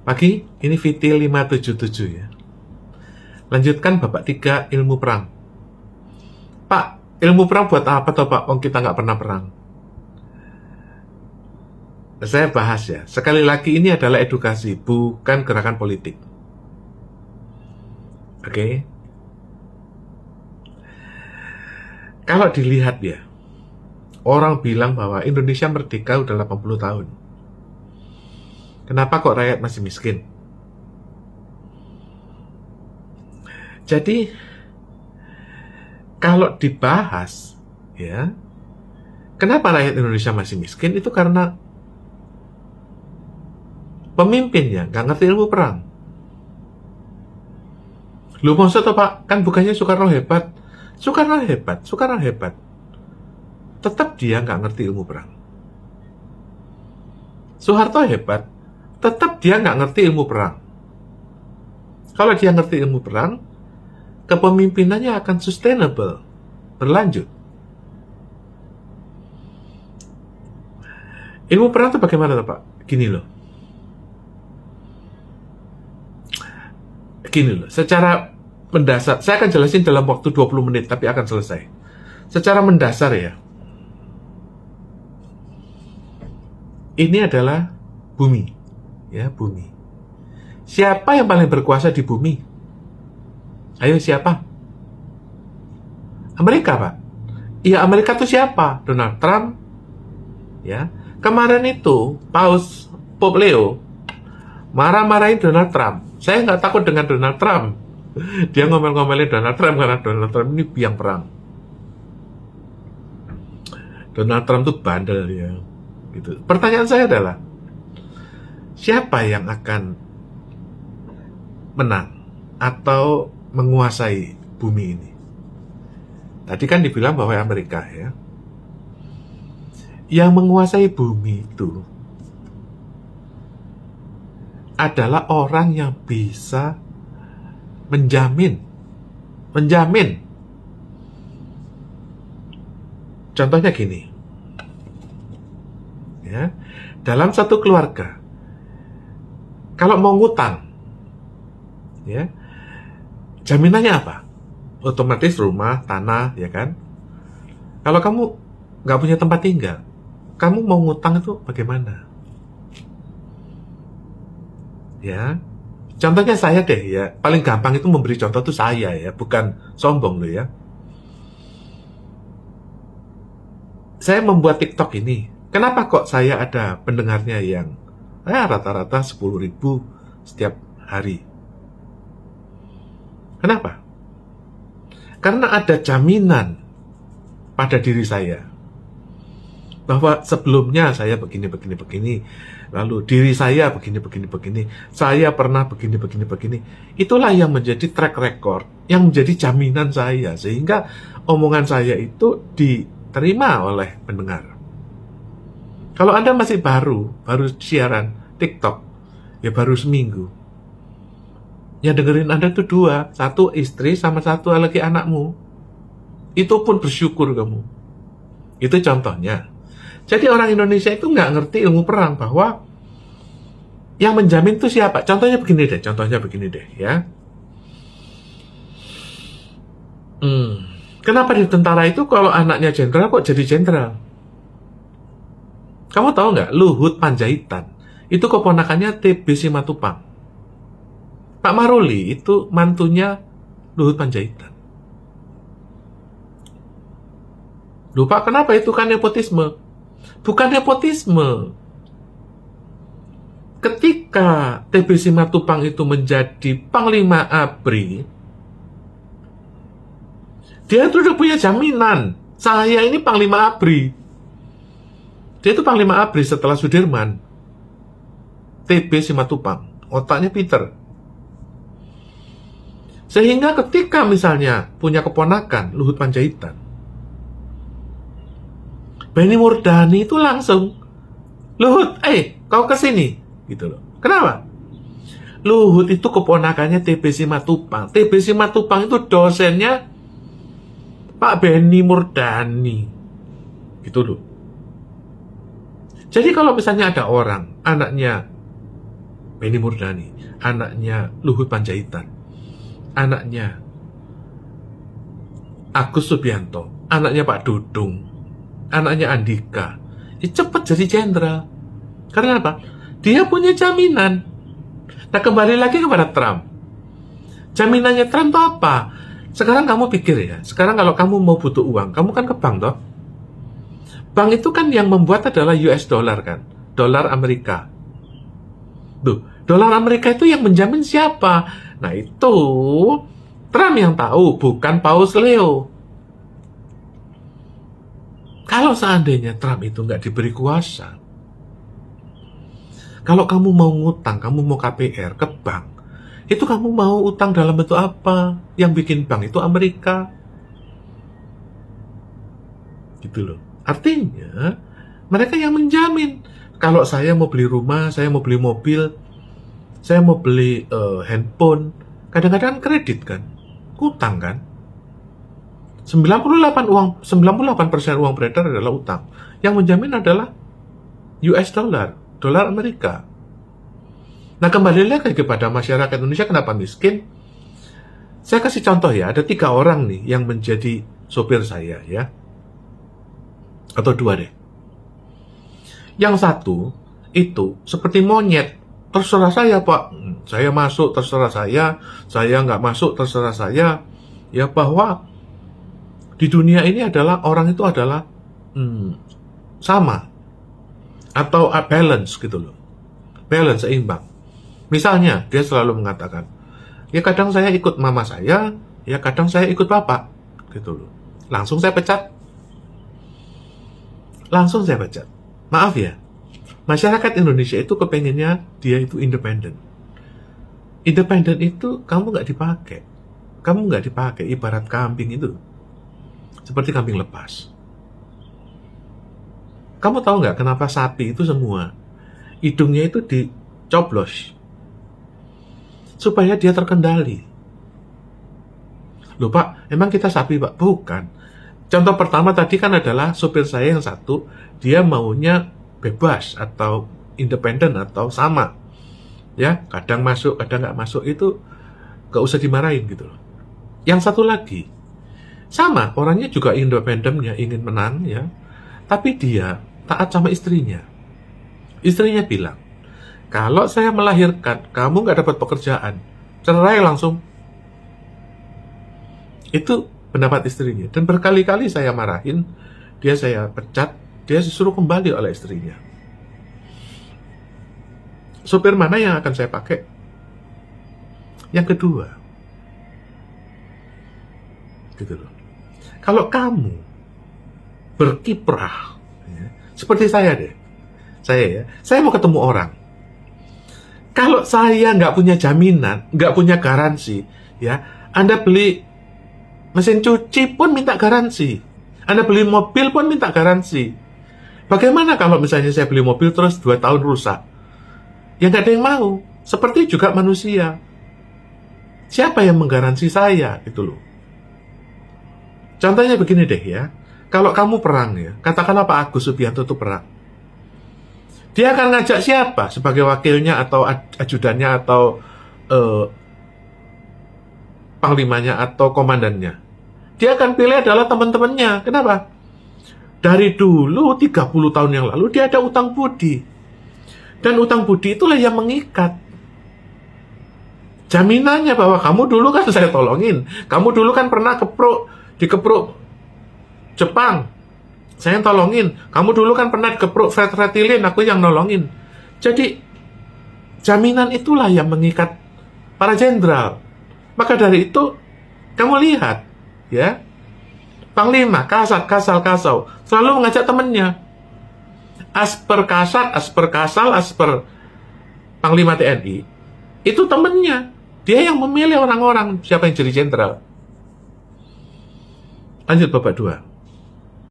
Pagi, ini VT 577 ya. Lanjutkan Bapak 3 ilmu perang. Pak, ilmu perang buat apa toh Pak? Kita nggak pernah perang. Saya bahas ya. Sekali lagi ini adalah edukasi, bukan gerakan politik. Oke? Kalau dilihat ya, orang bilang bahwa Indonesia merdeka udah 80 tahun. Kenapa kok rakyat masih miskin? Jadi, kalau dibahas, ya, kenapa rakyat Indonesia masih miskin? Itu karena pemimpinnya nggak ngerti ilmu perang. Lu maksud Pak, kan bukannya Soekarno hebat? Soekarno hebat. Tetap dia nggak ngerti ilmu perang. Soeharto hebat, tetap dia nggak ngerti ilmu perang. Kalau dia ngerti ilmu perang, kepemimpinannya akan sustainable, berlanjut. Ilmu perang itu bagaimana Pak? Gini loh, secara mendasar, saya akan jelasin dalam waktu 20 menit, tapi akan selesai. Secara mendasar ya, ini adalah bumi, ya bumi. Siapa yang paling berkuasa di bumi? Ayo siapa? Amerika Pak. Iya Amerika itu siapa? Donald Trump. Ya, kemarin itu Pope Leo marah-marahin Donald Trump. Saya nggak takut dengan Donald Trump. Dia ngomel-ngomelin Donald Trump karena Donald Trump ini biang perang. Donald Trump itu bandel ya. Gitu. Pertanyaan saya adalah, siapa yang akan menang atau menguasai bumi ini? Tadi kan dibilang bahwa Amerika ya. Yang menguasai bumi itu adalah orang yang bisa menjamin. Contohnya gini. Ya, dalam satu keluarga, kalau mau ngutang, ya, jaminannya apa? Otomatis rumah, tanah, ya kan? Kalau kamu nggak punya tempat tinggal, kamu mau ngutang itu bagaimana? Ya, contohnya saya deh ya, paling gampang itu memberi contoh itu saya ya, bukan sombong loh ya. Saya membuat TikTok ini, kenapa kok saya ada pendengarnya yang rata-rata 10.000 setiap hari? Kenapa? Karena ada jaminan pada diri saya bahwa sebelumnya saya begini, lalu diri saya begini, saya pernah begini. Itulah yang menjadi track record, yang menjadi jaminan saya, sehingga omongan saya itu diterima oleh pendengar. Kalau Anda masih baru siaran TikTok, ya baru seminggu, yang dengerin Anda itu 2, satu istri sama satu lagi anakmu. Itu pun bersyukur kamu. Itu contohnya. Jadi orang Indonesia itu nggak ngerti ilmu perang, bahwa yang menjamin itu siapa. Contohnya begini deh ya. Kenapa di tentara itu kalau anaknya jenderal kok jadi jenderal? Kamu tahu nggak, Luhut Panjaitan itu keponakannya TB Simatupang. Pak Maruli itu mantunya Luhut Panjaitan. Lupa kenapa itu kan nepotisme? Bukan nepotisme. Ketika TB Simatupang itu menjadi Panglima ABRI, dia itu udah punya jaminan. Saya ini Panglima ABRI. Dia itu Panglima ABRI setelah Sudirman. TB Simatupang. Otaknya pinter. Sehingga ketika misalnya punya keponakan Luhut Panjaitan, Benny Murdani itu langsung, Luhut, kau kesini, gitu loh. Kenapa? Luhut itu keponakannya TB Simatupang. TB Simatupang itu dosennya Pak Benny Murdani, gitu loh. Jadi kalau misalnya ada orang, anaknya Benny Murdani, anaknya Luhut Panjaitan, anaknya Agus Subianto, anaknya Pak Dudung, anaknya Andika, cepat jadi jenderal. Karena apa? Dia punya jaminan. Nah, kembali lagi kepada Trump. Jaminannya Trump itu apa? Sekarang kamu pikir ya, sekarang kalau kamu mau butuh uang, kamu kan ke bank toh. Bank itu kan yang membuat adalah US dollar kan, dolar Amerika. Tuh, dolar Amerika itu yang menjamin siapa? Nah, itu Trump yang tahu, bukan Paus Leo. Kalau seandainya Trump itu nggak diberi kuasa, kalau kamu mau ngutang, kamu mau KPR ke bank, itu kamu mau utang dalam bentuk apa? Yang bikin bank itu Amerika. Gitu loh. Artinya, mereka yang menjamin. Kalau saya mau beli rumah, saya mau beli mobil, saya mau beli handphone, kadang-kadang kredit kan, utang kan. 98% uang beredar adalah utang. Yang menjamin adalah US dollar, dolar Amerika. Nah, kembali lagi kepada masyarakat Indonesia kenapa miskin. Saya kasih contoh ya, ada 3 orang nih yang menjadi sopir saya ya. Atau 2 deh. Yang satu itu seperti monyet, terserah saya Pak, saya masuk terserah saya nggak masuk terserah saya. Ya, bahwa di dunia ini adalah orang itu adalah sama atau balance gitu loh, balance, seimbang. Misalnya dia selalu mengatakan, ya kadang saya ikut mama saya, ya kadang saya ikut bapak gitu loh. Langsung saya pecat. Maaf ya, masyarakat Indonesia itu kepengennya dia itu independen. Independen itu kamu nggak dipakai, ibarat kambing itu, seperti kambing lepas. Kamu tahu nggak kenapa sapi itu semua hidungnya itu dicoblos supaya dia terkendali? Loh Pak, emang kita sapi Pak? Bukan. Contoh pertama tadi kan adalah sopir saya yang satu, dia maunya bebas atau independen atau sama. Ya, kadang masuk, kadang nggak masuk, itu nggak usah dimarahin gitu loh. Yang satu lagi, sama, orangnya juga independennya, ingin menang ya, tapi dia taat sama istrinya. Istrinya bilang, kalau saya melahirkan, kamu nggak dapat pekerjaan, cerai langsung. Itu pendapat istrinya. Dan berkali-kali saya marahin, saya pecat, dia disuruh kembali oleh istrinya. Sopir mana yang akan saya pakai? Yang kedua. Gitu loh. Kalau kamu berkiprah, ya, seperti saya deh. Saya mau ketemu orang. Kalau saya nggak punya jaminan, nggak punya garansi, ya, Anda beli mesin cuci pun minta garansi. Anda beli mobil pun minta garansi. Bagaimana kalau misalnya saya beli mobil terus 2 tahun rusak? Ya nggak ada yang mau. Seperti juga manusia. Siapa yang menggaransi saya? Gitu loh. Contohnya begini deh ya. Kalau kamu perang ya, katakanlah Pak Agus Subianto itu perang. Dia akan ngajak siapa sebagai wakilnya atau ajudannya atau panglimanya atau komandannya? Dia akan pilih adalah teman-temannya. Kenapa? Dari dulu 30 tahun yang lalu dia ada utang budi. Dan utang budi itulah yang mengikat. Jaminannya bahwa kamu dulu kan saya tolongin. Kamu dulu kan pernah dikepruk Jepang. Saya yang tolongin. Kamu dulu kan pernah dikepruk Fred Retilin, aku yang nolongin. Jadi jaminan itulah yang mengikat para jenderal. Maka dari itu kamu lihat ya, Panglima, Kasat, Kasal, Kasau selalu mengajak temannya. Asper Kasat, Asper Kasal, Asper Panglima TNI itu temannya. Dia yang memilih orang-orang siapa yang jadi jenderal. Lanjut Bapak 2.